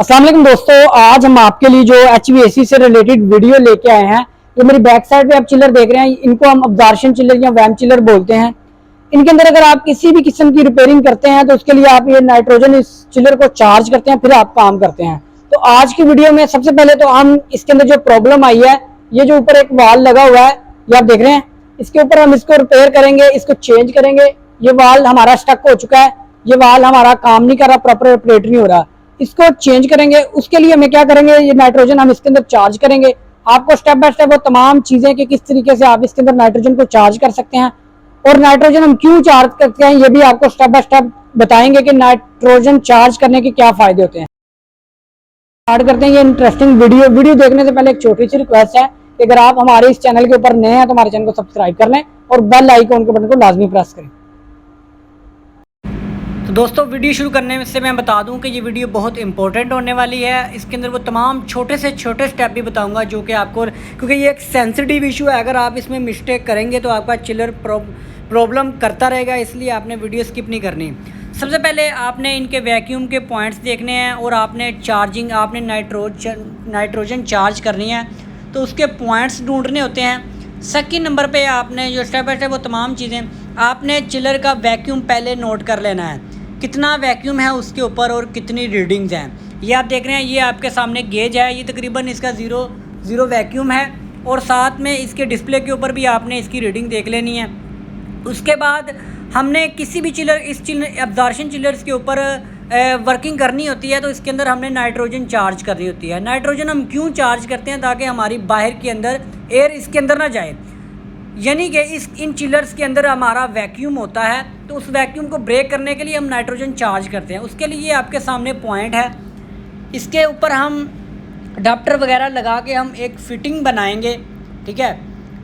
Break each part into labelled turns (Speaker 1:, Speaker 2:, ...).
Speaker 1: अस्सलाम वालेकुम दोस्तों, आज हम आपके लिए जो HVAC से रिलेटेड वीडियो लेके आए हैं। ये मेरी बैक साइड पे आप चिलर देख रहे हैं, इनको हम अब्जॉर्प्शन चिलर या वैम चिलर बोलते हैं। इनके अंदर अगर आप किसी भी किस्म की रिपेयरिंग करते हैं तो उसके लिए आप ये नाइट्रोजन इस चिलर को चार्ज करते हैं, फिर आप काम करते हैं। तो आज की वीडियो में सबसे पहले तो हम इसके अंदर जो प्रॉब्लम आई है, ये जो ऊपर एक वाल लगा हुआ है, ये आप देख रहे हैं, इसके ऊपर हम इसको रिपेयर करेंगे, इसको चेंज करेंगे। ये वाल हमारा स्टक हो चुका है, ये वाल हमारा काम नहीं कर रहा, प्रॉपर ऑपरेट नहीं हो रहा, इसको चेंज करेंगे। उसके लिए हमें क्या करेंगे, ये नाइट्रोजन हम इसके अंदर चार्ज करेंगे। आपको स्टेप बाय स्टेप वो तमाम चीजें कि किस तरीके से आप इसके अंदर नाइट्रोजन को चार्ज कर सकते हैं और नाइट्रोजन हम क्यों चार्ज करते हैं, ये भी आपको स्टेप बाय स्टेप बताएंगे कि नाइट्रोजन चार्ज करने के क्या फायदे होते हैं। स्टार्ट करते हैं ये इंटरेस्टिंग वीडियो देखने से पहले एक छोटी सी रिक्वेस्ट है कि अगर आप हमारे इस चैनल के ऊपर नए हैं तो हमारे चैनल को सब्सक्राइब कर लें और बेल आइकन के बटन को लाजमी प्रेस करें।
Speaker 2: तो दोस्तों, वीडियो शुरू करने से मैं बता दूं कि ये वीडियो बहुत इंपॉर्टेंट होने वाली है। इसके अंदर वो तमाम छोटे से छोटे स्टेप भी बताऊंगा जो कि आपको, क्योंकि ये एक सेंसिटिव इशू है, अगर आप इसमें मिस्टेक करेंगे तो आपका चिलर प्रॉब्लम करता रहेगा, इसलिए आपने वीडियो स्किप नहीं करनी। सबसे पहले आपने इनके वैक्यूम के पॉइंट्स देखने हैं और आपने नाइट्रोजन चार्ज करनी है तो उसके पॉइंट्स ढूंढने होते हैं। सेकंड नंबर पे आपने जो स्टेप बाय स्टेप वो तमाम चीज़ें, आपने चिलर का वैक्यूम पहले नोट कर लेना है, कितना वैक्यूम है उसके ऊपर और कितनी रीडिंग्स हैं। ये आप देख रहे हैं, ये आपके सामने गेज है, ये तकरीबन इसका ज़ीरो वैक्यूम है और साथ में इसके डिस्प्ले के ऊपर भी आपने इसकी रीडिंग देख लेनी है। उसके बाद हमने किसी भी अब्जॉर्प्शन चिलर्स के ऊपर वर्किंग करनी होती है तो इसके अंदर हमने नाइट्रोजन चार्ज करनी होती है। नाइट्रोजन हम क्यों चार्ज करते हैं, ताकि हमारी बाहर के अंदर एयर इसके अंदर ना जाए, यानी कि इन चिलर्स के अंदर हमारा वैक्यूम होता है तो उस वैक्यूम को ब्रेक करने के लिए हम नाइट्रोजन चार्ज करते हैं। उसके लिए आपके सामने पॉइंट है, इसके ऊपर हम अडाप्टर वगैरह लगा के हम एक फ़िटिंग बनाएंगे, ठीक है,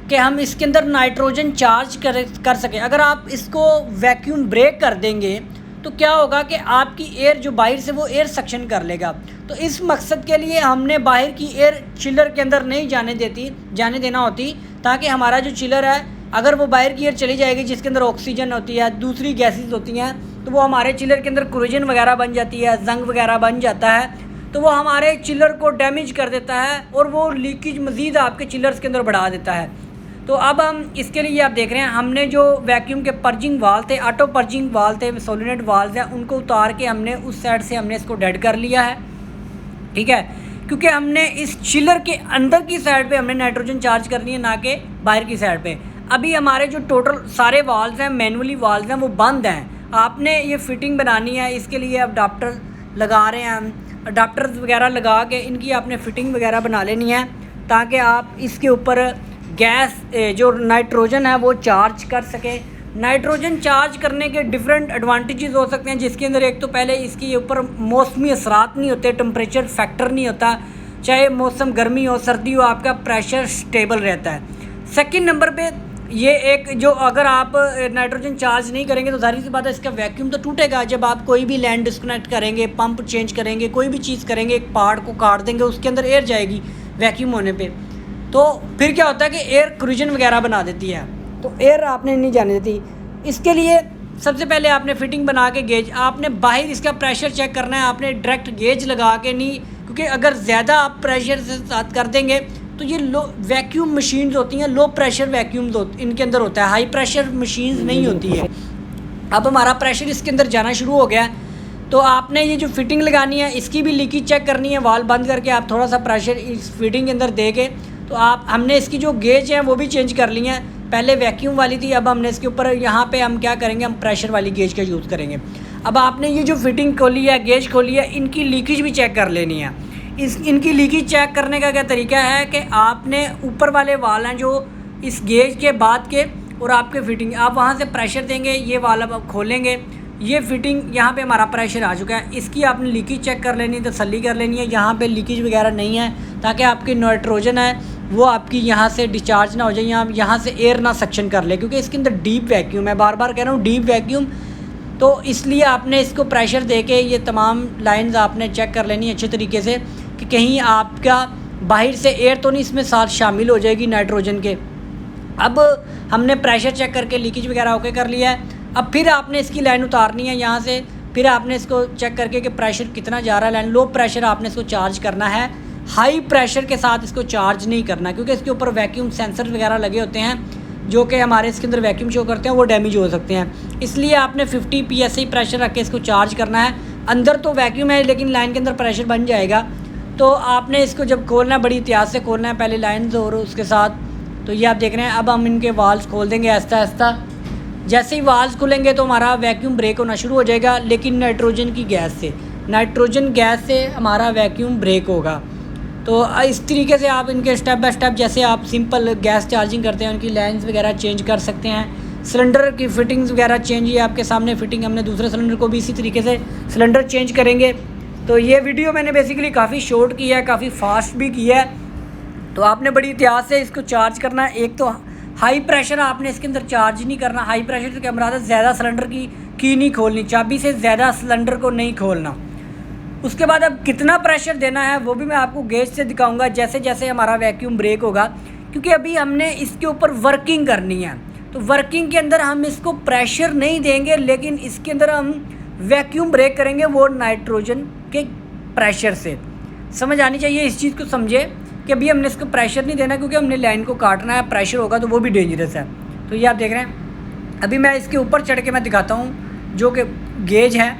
Speaker 2: कि हम इसके अंदर नाइट्रोजन चार्ज कर सकें। अगर आप इसको वैक्यूम ब्रेक कर देंगे तो क्या होगा कि आपकी एयर जो बाहर से वो एयर सक्शन कर लेगा। तो इस मकसद के लिए हमने बाहर की एयर चिलर के अंदर नहीं जाने देना होती, ताकि हमारा जो चिलर है, अगर वो बाहर की एयर चली जाएगी जिसके अंदर ऑक्सीजन होती है, दूसरी गैसेस होती हैं, तो वो हमारे चिलर के अंदर क्रोजन वगैरह बन जाती है, जंग वगैरह बन जाता है, तो वो हमारे चिलर को डैमेज कर देता है और वो लीकेज मज़ीद आपके चिलर्स के अंदर बढ़ा देता है। तो अब हम इसके लिए आप देख रहे हैं, हमने जो वैक्यूम के पर्जिंग वाल थे, ऑटो पर्जिंग वाल थे, सोलिनोइड वाल्व हैं, उनको उतार के हमने उस साइड से हमने इसको डेड कर लिया है, ठीक है, क्योंकि हमने इस चिलर के अंदर की साइड पे हमने नाइट्रोजन चार्ज करनी है, ना कि बाहर की साइड पे। अभी हमारे जो टोटल सारे वाल्व हैं, मैनुअली वाल्व हैं, वो बंद हैं। आपने ये फिटिंग बनानी है, इसके लिए अडाप्टर लगा रहे हैं हम, अडाप्टर्स वगैरह लगा के इनकी आपने फ़िटिंग वगैरह बना लेनी है, ताकि आप इसके ऊपर गैस जो नाइट्रोजन है वो चार्ज कर सके। नाइट्रोजन चार्ज करने के डिफरेंट एडवांटेजेस हो सकते हैं, जिसके अंदर एक तो पहले इसके ऊपर मौसमी असरात नहीं होते, टेम्परेचर फैक्टर नहीं होता, चाहे मौसम गर्मी हो सर्दी हो, आपका प्रेशर स्टेबल रहता है। सेकंड नंबर पे ये एक जो, अगर आप नाइट्रोजन चार्ज नहीं करेंगे तो जाहिर सी बात है इसका वैक्यूम तो टूटेगा। जब आप कोई भी लैंड डिस्कनेक्ट करेंगे, पंप चेंज करेंगे, कोई भी चीज़ करेंगे, एक पार्ट को काट देंगे, उसके अंदर एयर जाएगी वैक्यूम होने पर, तो फिर क्या होता है कि एयर क्रूजन वगैरह बना देती है, तो एयर आपने नहीं जाने देती। इसके लिए सबसे पहले आपने फ़िटिंग बना के गेज, आपने बाहर इसका प्रेशर चेक करना है, आपने डायरेक्ट गेज लगा के नहीं, क्योंकि अगर ज़्यादा आप प्रेशर से साथ कर देंगे तो ये लो वैक्यूम मशीन्स होती हैं, लो प्रेशर वैक्यूम्स इनके अंदर होता है, हाई प्रेशर मशीन्स नहीं होती है। अब हमारा प्रेशर इसके अंदर जाना शुरू हो गया, तो आपने ये जो फिटिंग लगानी है इसकी भी लीकेज चेक करनी है। वाल बंद करके आप थोड़ा सा प्रेशर इस फिटिंग के अंदर दे के, तो हमने इसकी जो गेज है वो भी चेंज कर ली है, पहले वैक्यूम वाली थी, अब हमने इसके ऊपर यहाँ पे हम क्या करेंगे, हम प्रेशर वाली गेज का यूज़ करेंगे। अब आपने ये जो फिटिंग खोली है, गेज खोली है, इनकी लीकेज भी चेक कर लेनी है। इनकी लीकेज चेक करने का क्या तरीका है कि आपने ऊपर वाले वाल हैं जो इस गेज के बाद के और आपके फिटिंग, आप वहाँ से प्रेशर देंगे, ये वाल अब खोलेंगे, ये फिटिंग यहाँ पे हमारा प्रेशर आ चुका है, इसकी आपने लीकेज चेक कर लेनी है, तसल्ली कर लेनी है यहाँ पे लीकेज वगैरह नहीं है, ताकि आपकी नाइट्रोजन है वो आपकी यहाँ से डिस्चार्ज ना हो जाए, यहाँ से एयर ना सक्शन कर ले, क्योंकि इसके अंदर डीप वैक्यूम है, बार बार कह रहा हूँ डीप वैक्यूम। तो इसलिए आपने इसको प्रेशर दे के ये तमाम लाइंस आपने चेक कर लेनी अच्छे तरीके से कि कहीं आपका बाहर से एयर तो नहीं इसमें साथ शामिल हो जाएगी नाइट्रोजन के। अब हमने प्रेशर चेक करके लीकेज वगैरह ओके कर लिया है। अब फिर आपने इसकी लाइन उतारनी है यहाँ से, फिर आपने इसको चेक करके कि प्रेशर कितना जा रहा है लो प्रेशर आपने इसको चार्ज करना है, हाई प्रेशर के साथ इसको चार्ज नहीं करना, क्योंकि इसके ऊपर वैक्यूम सेंसर वगैरह लगे होते हैं जो कि हमारे इसके अंदर वैक्यूम शो करते हैं, वो डैमेज हो सकते हैं। इसलिए आपने 50 PSI प्रेशर रख के इसको चार्ज करना है। अंदर तो वैक्यूम है लेकिन लाइन के अंदर प्रेशर बन जाएगा, तो आपने इसको जब खोलना है बड़ी एहतियात से खोलना है, पहले लाइन और उसके साथ। तो ये आप देख रहे हैं, अब हम इनके वाल्व्स खोल देंगे आहिस्ता आहिस्ता। जैसे ही वाल्व्स खुलेंगे तो हमारा वैक्यूम ब्रेक होना शुरू हो जाएगा, लेकिन नाइट्रोजन की गैस से, नाइट्रोजन गैस से हमारा वैक्यूम ब्रेक होगा। तो इस तरीके से आप इनके स्टेप बाय स्टेप, जैसे आप सिंपल गैस चार्जिंग करते हैं उनकी लाइन्स वगैरह चेंज कर सकते हैं। सिलेंडर की फिटिंग्स वगैरह चेंज, ये आपके सामने फिटिंग, हमने दूसरे सिलेंडर को भी इसी तरीके से सिलेंडर चेंज करेंगे। तो ये वीडियो मैंने बेसिकली काफ़ी शॉर्ट की है, काफ़ी फास्ट भी किया है। तो आपने बड़ी एहतियात से इसको चार्ज करना है। एक तो हाई प्रेशर आपने इसके अंदर चार्ज नहीं करना, हाई प्रेशर से क्या मुराद है, ज़्यादा सिलेंडर की नहीं खोलनी, चाबी से ज़्यादा सिलेंडर को नहीं खोलना। उसके बाद अब कितना प्रेशर देना है वो भी मैं आपको गेज से दिखाऊंगा जैसे जैसे हमारा वैक्यूम ब्रेक होगा, क्योंकि अभी हमने इसके ऊपर वर्किंग करनी है। तो वर्किंग के अंदर हम इसको प्रेशर नहीं देंगे, लेकिन इसके अंदर हम वैक्यूम ब्रेक करेंगे वो नाइट्रोजन के प्रेशर से। समझ आनी चाहिए, इस चीज़ को समझे कि अभी हमने इसको प्रेशर नहीं देना, क्योंकि हमने लाइन को काटना है, प्रेशर होगा तो वो भी डेंजरस है। तो ये आप देख रहे हैं, अभी मैं इसके ऊपर चढ़ के मैं दिखाता हूँ जो कि गेज है।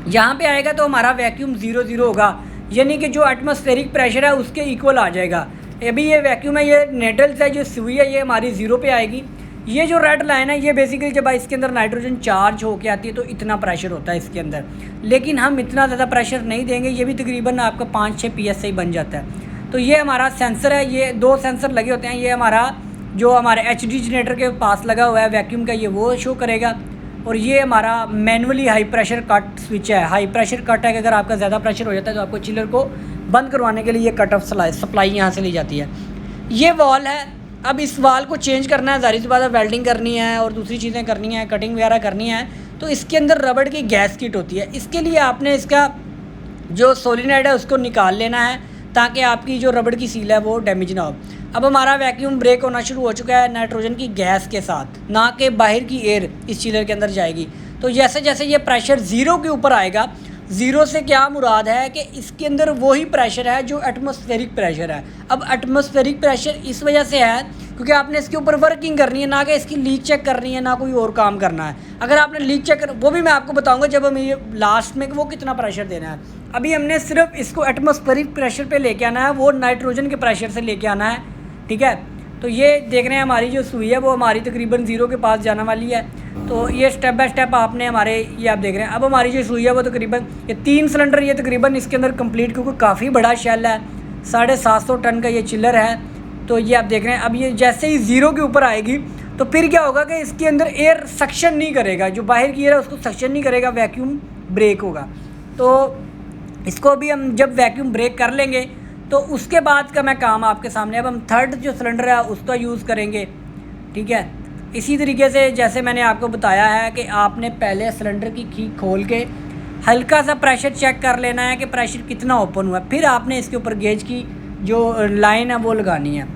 Speaker 2: यहाँ पे आएगा तो हमारा वैक्यूम 0 होगा, यानी कि जो एटमॉस्फेरिक प्रेशर है उसके इक्वल आ जाएगा। अभी ये वैक्यूम है, ये नेडल्स है, जो सुई है ये हमारी 0 पे आएगी। ये जो रेड लाइन है ये बेसिकली जब इसके अंदर नाइट्रोजन चार्ज होके आती है तो इतना प्रेशर होता है इसके अंदर, लेकिन हम इतना ज़्यादा प्रेशर नहीं देंगे, ये भी तकरीबन आपका 5-6 PSI बन जाता है। तो ये हमारा सेंसर है, ये 2 सेंसर लगे होते हैं। ये हमारा जो हमारे HD जनरेटर के पास लगा हुआ है वैक्यूम का, ये वो शो करेगा। और ये हमारा manually high pressure cut switch है। हाई प्रेशर कट है कि अगर आपका ज़्यादा प्रेशर हो जाता है तो आपको चिलर को बंद करवाने के लिए ये कट ऑफ सप्लाई यहाँ से ली जाती है। ये वॉल है, अब इस वाल को चेंज करना है, ज़ाहिर सी बात है वेल्डिंग करनी है और दूसरी चीज़ें करनी है, कटिंग वगैरह करनी है। तो इसके अंदर रबड़ की गैस किट होती है, इसके लिए आपने इसका जो सोलिनॉइड है उसको निकाल लेना है ताकि आपकी जो रबड़ की सील है वो डैमेज ना हो। अब हमारा वैक्यूम ब्रेक होना शुरू हो चुका है नाइट्रोजन की गैस के साथ, ना कि बाहर की एयर इस चिलर के अंदर जाएगी। तो जैसे जैसे ये प्रेशर 0 के ऊपर आएगा, 0 से क्या मुराद है कि इसके अंदर वही प्रेशर है जो एटमॉस्फेरिक प्रेशर है। अब एटमॉस्फेरिक प्रेशर इस वजह से है क्योंकि आपने इसके ऊपर वर्किंग करनी है, ना कि इसकी लीक चेक करनी है, ना कोई और काम करना है। अगर आपने लीक चेक कर, वो भी मैं आपको बताऊंगा जब हम ये लास्ट में वो कितना प्रेशर देना है। अभी हमने सिर्फ इसको एटमॉस्फेरिक प्रेशर पे लेके आना है, वो नाइट्रोजन के प्रेशर से लेके आना है, ठीक है। तो ये देख रहे हैं हमारी जो सुई है वो हमारी तकरीबन 0 के पास जाने वाली है। तो ये स्टेप बाय स्टेप आपने हमारे, ये आप देख रहे हैं अब हमारी जो सुई है वो तकरीबन ये 3 सिलेंडर ये तकरीबन इसके अंदर कंप्लीट, क्योंकि काफ़ी बड़ा शेल है, 750 टन का ये चिलर है। तो ये आप देख रहे हैं अब ये जैसे ही 0 के ऊपर आएगी तो फिर क्या होगा कि इसके अंदर एयर सक्शन नहीं करेगा, जो बाहर की एयर है उसको सक्शन नहीं करेगा, वैक्यूम ब्रेक होगा। तो इसको भी हम जब वैक्यूम ब्रेक कर लेंगे तो उसके बाद का मैं काम आपके सामने, अब हम थर्ड जो सिलेंडर है उसका यूज़ करेंगे, ठीक है। इसी तरीके से जैसे मैंने आपको बताया है कि आपने पहले सिलेंडर की खी खोल के हल्का सा प्रेशर चेक कर लेना है कि प्रेशर कितना ओपन हुआ, फिर आपने इसके ऊपर गेज की जो लाइन है वो लगानी है।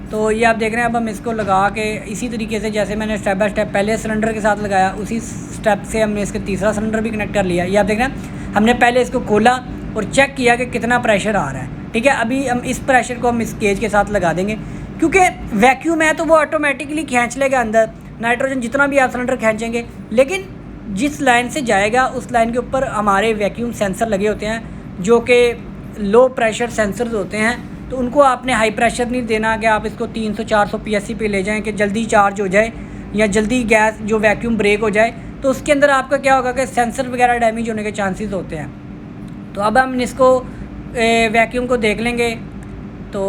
Speaker 2: तो ये आप देख रहे हैं अब हम इसको लगा के इसी तरीके से जैसे मैंने स्टेप बाय स्टेप पहले सिलेंडर के साथ लगाया, उसी स्टेप से हमने इसके तीसरा सिलेंडर भी कनेक्ट कर लिया। ये आप देख रहे हैं हमने पहले इसको खोला और चेक किया कि कितना प्रेशर आ रहा है, ठीक है। अभी हम इस प्रेशर को हम इस गेज के साथ लगा देंगे, क्योंकि वैक्यूम है तो वो ऑटोमेटिकली खींच लेगा अंदर नाइट्रोजन, जितना भी आप सिलेंडर खींचेंगे। लेकिन जिस लाइन से जाएगा उस लाइन के ऊपर हमारे वैक्यूम सेंसर लगे होते हैं जो कि लो प्रेशर सेंसर्स होते हैं। तो उनको आपने हाई प्रेशर नहीं देना कि आप इसको 300-400 PSI पे ले जाएं कि जल्दी चार्ज हो जाए या जल्दी गैस जो वैक्यूम ब्रेक हो जाए। तो उसके अंदर आपका क्या होगा कि सेंसर वगैरह डैमेज होने के चांसेस होते हैं। तो अब हम इसको वैक्यूम को देख लेंगे तो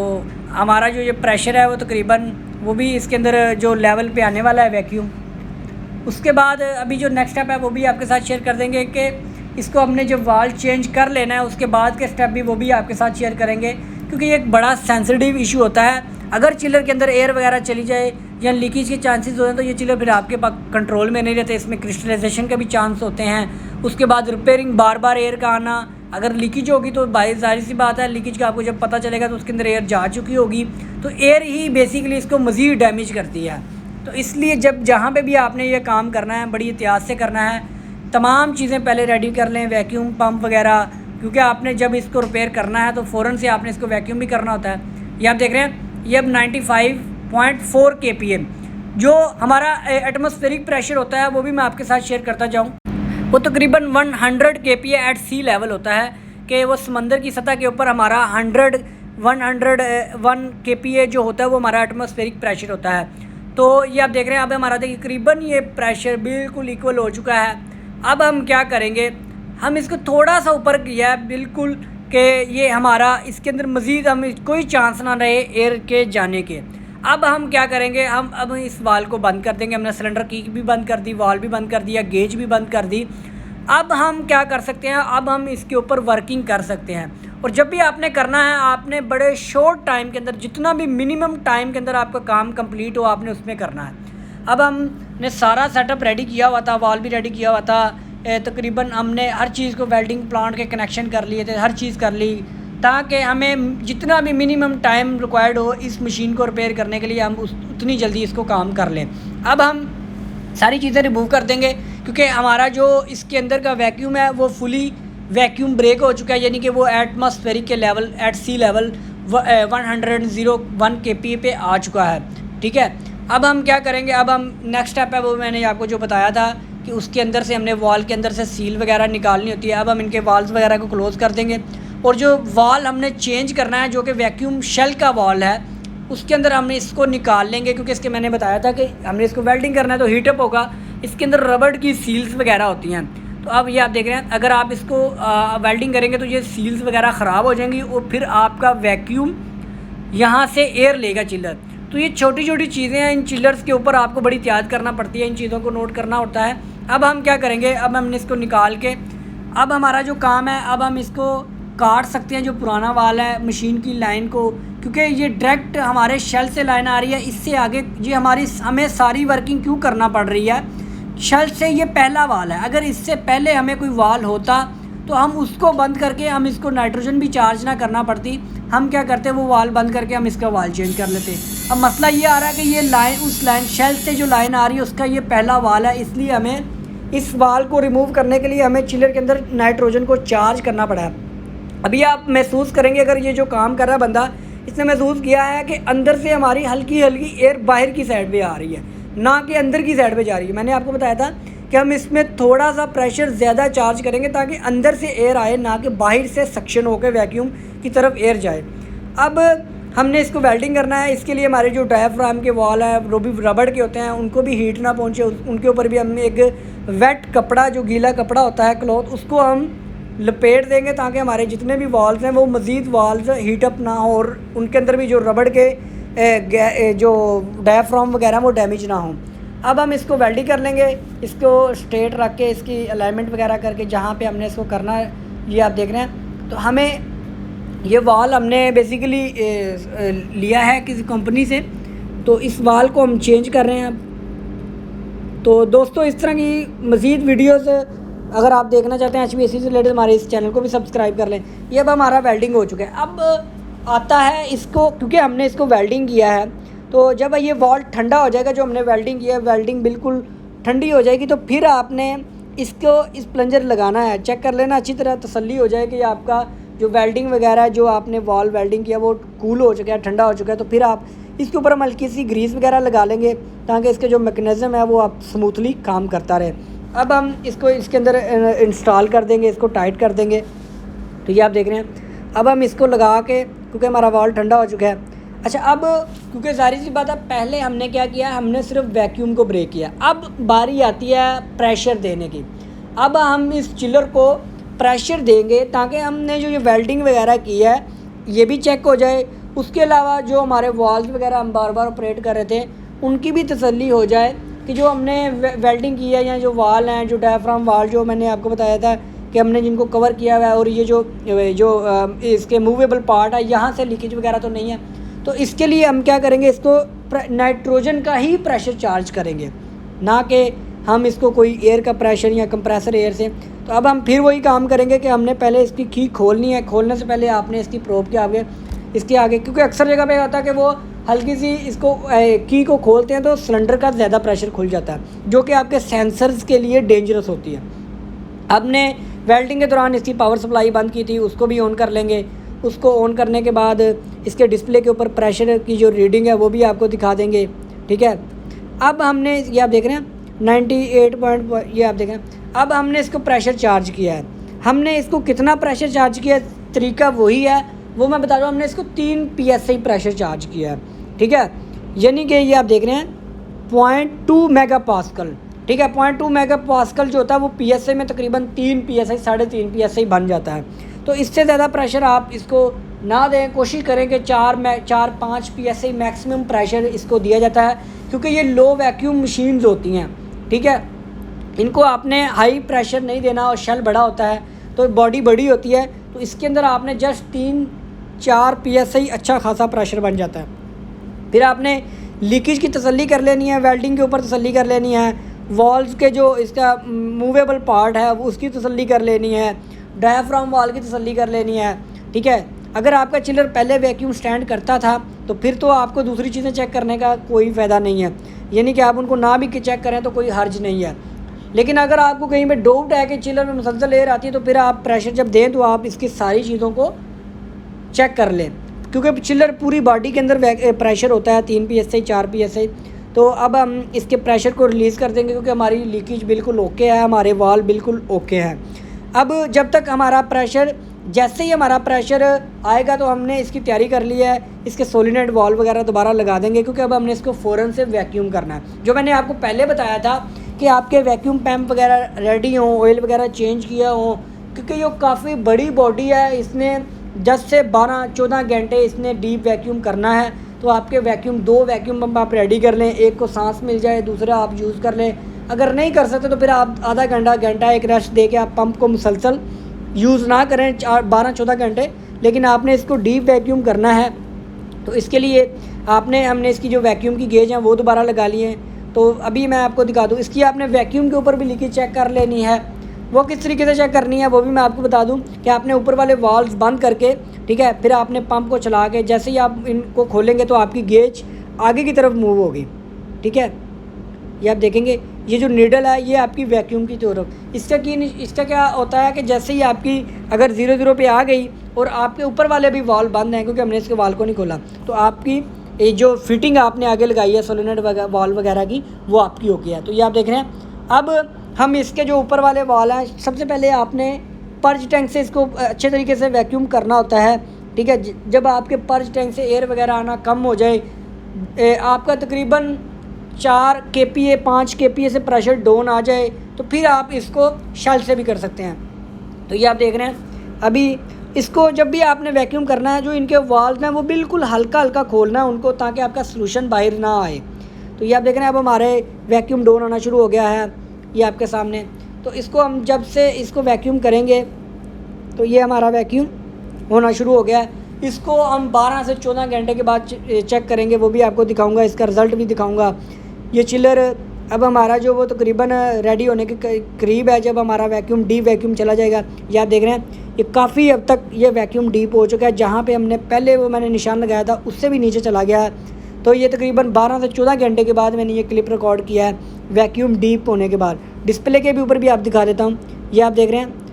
Speaker 2: हमारा जो ये प्रेशर है वो तकरीबन वो भी इसके अंदर जो लेवल पे आने वाला है वैक्यूम। उसके बाद अभी जो नेक्स्ट स्टेप है वो भी आपके साथ शेयर कर देंगे कि इसको हमने जब वाल चेंज कर लेना है उसके बाद के स्टेप भी वो भी आपके साथ शेयर करेंगे, क्योंकि ये एक बड़ा सेंसिटिव इशू होता है। अगर चिलर के अंदर एयर वगैरह चली जाए या लीकेज के चांसेस होते हैं तो ये चिलर फिर आपके पास कंट्रोल में नहीं रहते, इसमें क्रिस्टलाइजेशन के भी चांस होते हैं। उसके बाद रिपेयरिंग, बार बार एयर का आना, अगर लीकेज होगी तो जाहिर सी बात है लीकेज का आपको जब पता चलेगा तो उसके अंदर एयर जा चुकी होगी, तो एयर ही बेसिकली इसको मज़ीद डैमेज करती है। तो इसलिए जब जहाँ पे भी आपने ये काम करना है बड़ी एहतियात से करना है तमाम चीज़ें पहले रेडी कर लें, वैक्यूम पंप वगैरह, क्योंकि आपने जब इसको रिपेयर करना है तो फ़ौरन से आपने इसको वैक्यूम भी करना होता है। ये आप देख रहे हैं, ये अब 95.4 kPa जो हमारा एटमॉस्फेरिक प्रेशर होता है वो भी मैं आपके साथ शेयर करता जाऊँ। वो तकरीबन 100 kPa एट सी लेवल होता है कि वो समंदर की सतह के ऊपर हमारा 101 kPa जो होता है वो हमारा एटमॉस्फेरिक प्रेशर होता है। तो ये आप देख रहे हैं, अब हमारा तकरीबन ये प्रेशर बिल्कुल इक्वल हो चुका है। अब हम क्या करेंगे, हम इसको थोड़ा सा ऊपर किया है बिल्कुल कि ये हमारा इसके अंदर मज़ीद हम कोई चांस ना रहे एयर के जाने के। अब हम क्या करेंगे, हम अब इस वाल को बंद कर देंगे। हमने सिलेंडर की भी बंद कर दी, वाल भी बंद कर दिया, गेज भी बंद कर दी। अब हम क्या कर सकते हैं, अब हम इसके ऊपर वर्किंग कर सकते हैं। और जब भी आपने करना है, आपने बड़े शॉर्ट टाइम के अंदर, जितना भी मिनिमम टाइम के अंदर आपका काम कंप्लीट हो, आपने उसमें करना है। अब हमने सारा सेटअप रेडी किया हुआ था, वाल भी रेडी किया हुआ था, तकरीबन हमने हर चीज़ को वेल्डिंग प्लांट के कनेक्शन कर लिए थे, हर चीज़ कर ली, ताकि हमें जितना भी मिनिमम टाइम रिक्वायर्ड हो इस मशीन को रिपेयर करने के लिए, हम उतनी जल्दी इसको काम कर लें। अब हम सारी चीज़ें रिमूव कर देंगे, क्योंकि हमारा जो इसके अंदर का वैक्यूम है वो फुली वैक्यूम ब्रेक हो चुका है, यानी कि वो एटमॉस्फेरिक के लेवल, एट सी लेवल 101 kPa पे आ चुका है। ठीक है, अब हम क्या करेंगे, अब हम नेक्स्ट स्टेप है वो मैंने आपको जो बताया था कि उसके अंदर से हमने वॉल के अंदर से सील वगैरह निकालनी होती है। अब हम इनके वाल्स वगैरह को क्लोज़ कर देंगे, और जो वॉल हमने चेंज करना है जो कि वैक्यूम शेल का वॉल है, उसके अंदर हमने इसको निकाल लेंगे, क्योंकि इसके मैंने बताया था कि हमने इसको वेल्डिंग करना है तो हीटअप होगा, इसके अंदर रबड़ की सील्स वगैरह होती हैं। तो अब ये आप देख रहे हैं, अगर आप इसको वेल्डिंग करेंगे तो ये सील्स वगैरह ख़राब हो जाएंगी, और फिर आपका वैक्यूम यहाँ से एयर लेगा चिलर। तो ये छोटी छोटी चीज़ें हैं, इन चिलर्स के ऊपर आपको बड़ी एहतियात करना पड़ती है, इन चीज़ों को नोट करना होता है। अब हम क्या करेंगे, अब हमने इसको निकाल के, अब हमारा जो काम है, अब हम इसको काट सकते हैं जो पुराना वाल है मशीन की लाइन को, क्योंकि ये डायरेक्ट हमारे शेल से लाइन आ रही है। इससे आगे ये हमें सारी वर्किंग क्यों करना पड़ रही है, शेल से ये पहला वाल है। अगर इससे पहले हमें कोई वाल होता तो हम उसको बंद करके हम इसको नाइट्रोजन भी चार्ज ना करना पड़ती, हम क्या करते वो वाल बंद करके हम इसका वाल चेंज कर लेते। अब मसला ये आ रहा है कि ये लाइन, उस लाइन शेल से जो लाइन आ रही है उसका ये पहला वाल है, इसलिए हमें इस वाल को रिमूव करने के लिए हमें चिलर के अंदर नाइट्रोजन को चार्ज करना पड़ा है। अभी आप महसूस करेंगे, अगर ये जो काम कर रहा है बंदा, इसने महसूस किया है कि अंदर से हमारी हल्की हल्की एयर बाहर की साइड पे आ रही है, ना कि अंदर की साइड पे जा रही है। मैंने आपको बताया था कि हम इसमें थोड़ा सा प्रेशर ज़्यादा चार्ज करेंगे ताकि अंदर से एयर आए, ना कि बाहर से सक्शन होकर वैक्यूम की तरफ एयर जाए। अब हमने इसको वेल्डिंग करना है, इसके लिए हमारे जो डायाफ्राम के वॉल है वो भी रबड़ के होते हैं, उनको भी हीट ना पहुँचे, उनके ऊपर भी हम एक वेट कपड़ा, जो गीला कपड़ा होता है क्लॉथ, उसको हम लपेट देंगे ताकि हमारे जितने भी वॉल्स हैं वो मज़ीद वॉल्स हीटअप ना हो, और उनके अंदर भी जो रबड़ के जो डायाफ्राम वगैरह वो डैमेज ना हो। अब हम इसको वेल्डिंग कर लेंगे, इसको स्ट्रेट रख के इसकी अलाइनमेंट वगैरह करके जहाँ पे हमने इसको करना है, ये आप देख रहे हैं। तो हमें ये वाल हमने बेसिकली लिया है किसी कंपनी से, तो इस वाल को हम चेंज कर रहे हैं अब। तो दोस्तों, इस तरह की मज़ीद वीडियोस अगर आप देखना चाहते हैं HVAC से रिलेटेड, हमारे इस चैनल को भी सब्सक्राइब कर लें। ये अब हमारा वेल्डिंग हो चुका है। अब आता है इसको, क्योंकि हमने इसको वेल्डिंग किया है, तो जब ये वॉल ठंडा हो जाएगा, जो हमने वेल्डिंग किया है, वेल्डिंग बिल्कुल ठंडी हो जाएगी, तो फिर आपने इसको इस प्लंजर लगाना है। चेक कर लेना अच्छी तरह, तसल्ली हो जाए कि आपका जो वेल्डिंग वगैरह जो आपने वॉल वेल्डिंग किया वो कूल हो चुका है, ठंडा हो चुका है। तो फिर आप इसके ऊपर हम हल्की सी ग्रीस वगैरह लगा लेंगे ताकि इसके जो मैकेनिज़्म है वो आप स्मूथली काम करता रहे। अब हम इसको इसके अंदर इंस्टॉल कर देंगे, इसको टाइट कर देंगे। तो ये आप देख रहे हैं, अब हम इसको लगा के, क्योंकि हमारा वॉल ठंडा हो चुका है। अच्छा, अब क्योंकि सारी सी बात है, पहले हमने क्या किया, हमने सिर्फ वैक्यूम को ब्रेक किया। अब बारी आती है प्रेशर देने की। अब हम इस चिलर को प्रेशर देंगे ताकि हमने जो ये वेल्डिंग वगैरह की है ये भी चेक हो जाए, उसके अलावा जो हमारे वॉल्स वगैरह हम बार बार ऑपरेट कर रहे थे उनकी भी तसल्ली हो जाए कि जो हमने वेल्डिंग की है, या जो वाल हैं, जो डायाफ्राम वाल जो मैंने आपको बताया था कि हमने जिनको कवर किया हुआ है, और ये जो इसके मूवेबल पार्ट है, यहाँ से लीकेज वगैरह तो नहीं है। तो इसके लिए हम क्या करेंगे, इसको नाइट्रोजन का ही प्रेशर चार्ज करेंगे, ना कि हम इसको कोई एयर का प्रेशर या कंप्रेसर एयर से। तो अब हम फिर वही काम करेंगे कि हमने पहले इसकी की खोलनी है। खोलने से पहले आपने इसकी प्रोब के आगे, इसके आगे, क्योंकि अक्सर जगह पे होता है कि वो हल्की सी इसको की को खोलते हैं तो सिलेंडर का ज़्यादा प्रेशर खुल जाता है, जो कि आपके सेंसर्स के लिए डेंजरस होती है। हमने वेल्डिंग के दौरान इसकी पावर सप्लाई बंद की थी, उसको भी ऑन कर लेंगे। उसको ऑन करने के बाद इसके डिस्प्ले के ऊपर प्रेशर की जो रीडिंग है वो भी आपको दिखा देंगे, ठीक है। अब हमने ये आप देख रहे हैं 98 ये आप देख रहे हैं। अब हमने इसको प्रेशर चार्ज किया है। हमने इसको कितना प्रेशर चार्ज किया है, तरीका वही है, वो मैं बता रहा हूँ। हमने इसको 3 PSI प्रेशर चार्ज किया है, ठीक है। यानी कि ये आप देख रहे हैं 0.2 मेगापास्कल, ठीक है। 0.2 मेगापास्कल जो होता है वो PSI में तकरीबन 3 PSI 3.5 PSI बन जाता है। तो इससे ज़्यादा प्रेशर आप इसको ना दें, कोशिश करें कि 4-5 PSI मैक्सिमम प्रेशर इसको दिया जाता है, क्योंकि ये लो वैक्यूम मशीन्स होती हैं, ठीक है। इनको आपने हाई प्रेशर नहीं देना, और शेल बड़ा होता है तो बॉडी बड़ी होती है, तो इसके अंदर आपने जस्ट 3-4 PSI अच्छा खासा प्रेशर बन जाता है। फिर आपने लीकेज की तसल्ली कर लेनी है, वेल्डिंग के ऊपर तसल्ली कर लेनी है, वॉल्स के जो इसका मूवेबल पार्ट है उसकी तसल्ली कर लेनी है, डायाफ्राम वाल की तसल्ली कर लेनी है, ठीक है। अगर आपका चिलर पहले वैक्यूम स्टैंड करता था तो फिर तो आपको दूसरी चीज़ें चेक करने का कोई फ़ायदा नहीं है, यानी कि आप उनको ना भी चेक करें तो कोई हर्ज नहीं है। लेकिन अगर आपको कहीं पे डाउट है कि चिलर में मुसलसल एयर आती है तो फिर आप प्रेशर जब दें तो आप इसकी सारी चीज़ों को चेक कर लें, क्योंकि चिलर पूरी बॉडी के अंदर प्रेशर होता है 3 PSI 4 PSI। तो अब हम इसके प्रेशर को रिलीज़ कर देंगे, क्योंकि हमारी लीकेज बिल्कुल ओके है, हमारे वाल बिल्कुल ओके हैं। अब जब तक हमारा प्रेशर, जैसे ही हमारा प्रेशर आएगा तो हमने इसकी तैयारी कर ली है, इसके सोलिनोइड वाल्व वगैरह दोबारा लगा देंगे, क्योंकि अब हमने इसको फ़ौरन से वैक्यूम करना है। जो मैंने आपको पहले बताया था कि आपके वैक्यूम पैम्प वगैरह रेडी हों, ऑयल वगैरह चेंज किया हो, क्योंकि ये काफ़ी बड़ी बॉडी है, इसने 10 से 12-14 घंटे इसने डीप वैक्यूम करना है। तो आपके वैक्यूम 2 वैक्यूम पंप आप रेडी कर लें, एक को सांस मिल जाए, दूसरा आप यूज़ कर लें। अगर नहीं कर सकते तो फिर आप आधा घंटा एक रेस्ट दे के आप पंप को मुसलसल यूज़ ना करें 12-14 घंटे, लेकिन आपने इसको डीप वैक्यूम करना है। तो इसके लिए हमने इसकी जो वैक्यूम की गेज हैं वो दोबारा लगा लिए हैं। तो अभी मैं आपको दिखा दूँ, इसकी आपने वैक्यूम के ऊपर भी लीकेज चेक कर लेनी है। वो किस तरीके से चेक करनी है वो भी मैं आपको बता दूं कि आपने ऊपर वाले वाल्व्स बंद करके, ठीक है, फिर आपने पंप को चला के जैसे ही आप इनको खोलेंगे तो आपकी गेज आगे की तरफ मूव होगी, ठीक है। ये आप देखेंगे ये जो नीडल है ये आपकी वैक्यूम की तरफ, इसका क्या होता है कि जैसे ही आपकी अगर 0-0 पे आ गई और आपके ऊपर वाले भी वाल्व बंद हैं, क्योंकि हमने इसके वाल्व को नहीं खोला, तो आपकी ये जो फिटिंग आपने आगे लगाई है सोलेनोइड वाल्व वगैरह की वो आपकी हो गया है। तो ये आप देख रहे हैं। अब हम इसके जो ऊपर वाले वाल हैं, सबसे पहले आपने पर्ज टैंक से इसको अच्छे तरीके से वैक्यूम करना होता है, ठीक है। जब आपके पर्ज टैंक से एयर वगैरह आना कम हो जाए, आपका तकरीबन 4 kPa 5 kPa से प्रेशर डाउन आ जाए, तो फिर आप इसको शेल से भी कर सकते हैं। तो ये आप देख रहे हैं। अभी इसको जब भी आपने वैक्यूम करना है, जो इनके वाल्व हैं वो बिल्कुल हल्का हल्का खोलना है उनको, ताकि आपका सॉल्यूशन बाहर ना आए। तो ये आप देख रहे हैं अब हमारे वैक्यूम डाउन होना शुरू हो गया है, ये आपके सामने। तो इसको हम जब से इसको वैक्यूम करेंगे तो ये हमारा वैक्यूम होना शुरू हो गया है। इसको हम 12 से 14 घंटे के बाद चेक करेंगे, वो भी आपको दिखाऊंगा, इसका रिज़ल्ट भी दिखाऊंगा। ये चिलर अब हमारा जो वो तकरीबन रेडी होने के करीब है, जब हमारा वैक्यूम डीप वैक्यूम चला जाएगा। ये आप देख रहे हैं ये काफ़ी हद तक ये वैक्यूम डीप हो चुका है, जहाँ पे हमने पहले वो मैंने निशान लगाया था उससे भी नीचे चला गया है। तो ये तकरीबन 12 से 14 घंटे के बाद मैंने ये क्लिप रिकॉर्ड किया है वैक्यूम डीप होने के बाद। डिस्प्ले के भी ऊपर भी आप दिखा देता हूँ, ये आप देख रहे हैं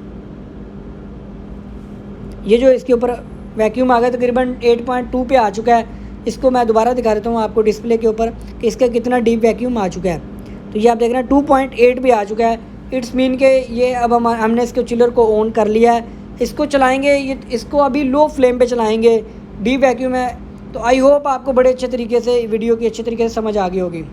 Speaker 2: ये जो इसके ऊपर वैक्यूम आ गया तकरीबन 8.2 पे आ चुका है। इसको मैं दोबारा दिखा देता हूँ आपको डिस्प्ले के ऊपर कि इसका कितना डीप वैक्यूम आ चुका है। तो ये आप देख रहे हैं 2.8 भी आ चुका है। इट्स मीन के ये अब हमने इसके चिलर को ऑन कर लिया है। इसको चलाएंगे, इसको अभी लो फ्लेम पे चलाएंगे, डीप वैक्यूम है। तो आई होप आपको बड़े अच्छे तरीके से वीडियो की अच्छे तरीके से समझ आ गई होगी।